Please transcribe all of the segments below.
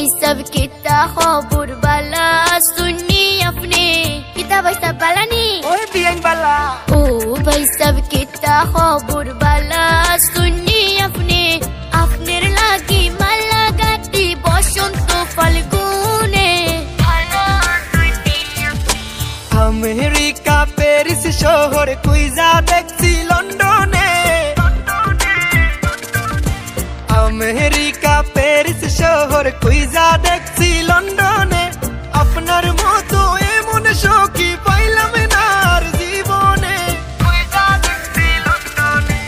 भाई सब कितना खबर बाला सुनी अपने कितना भाई सब बाला नहीं ओए बियन बाला ओ भाई सब कितना खबर बाला सुनी अपने अपने लागी माला गाती बसंत फाल्गुने अमेरिका पेरिस शहर कुइजा देखছি লন্ডনে अमेरिका पेरिस शहर कुइजा देखছি লন্ডনে আপনার মতো এমন শোকি পাইলাম না আর জীবনে কুইজা দেখছি লন্ডনে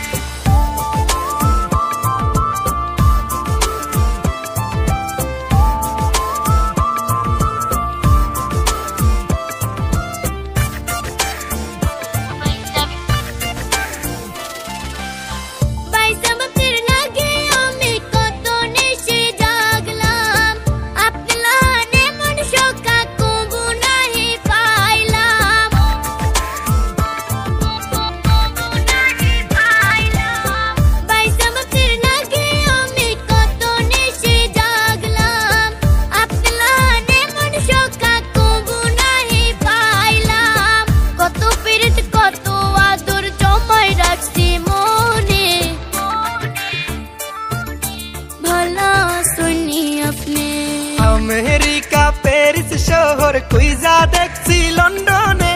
अमेरिका पेरिस शहर कुइजा देखছি লন্ডনে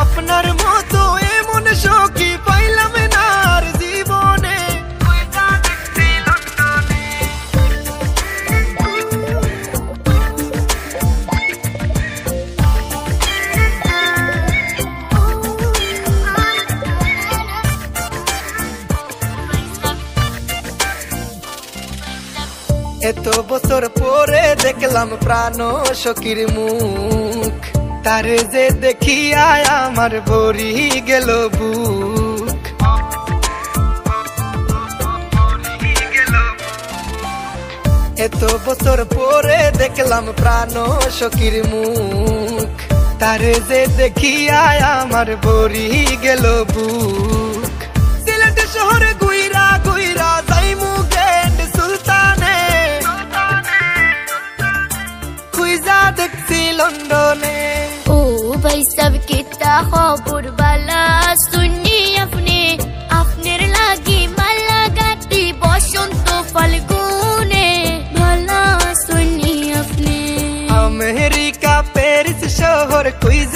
আপনার মতো এমন শোকি পাইলাম না আর জীবনে কুইজা দেখছি লন্ডনে এত বছর পরে দেখলাম প্রাণ সখীর মুখ তারে যে দেখিয়া আমার ভরি গেল বুক এত বছর পরে দেখলাম প্রাণ সখীর মুখ তারে যে দেখিয়া আমার ভরি গেল বুক সিলেট শহরে গুইরা গুইরা যাইমু গেন্ড সুলতানে কুইজা দেখছি লন্ডনে ओ भाई सब कितना खबर बाला सुनी अपने अपने लागी माला गाती बसंत फाल्गुने भला सुनी अपने अमेरिका पेरिस शहर कुइजा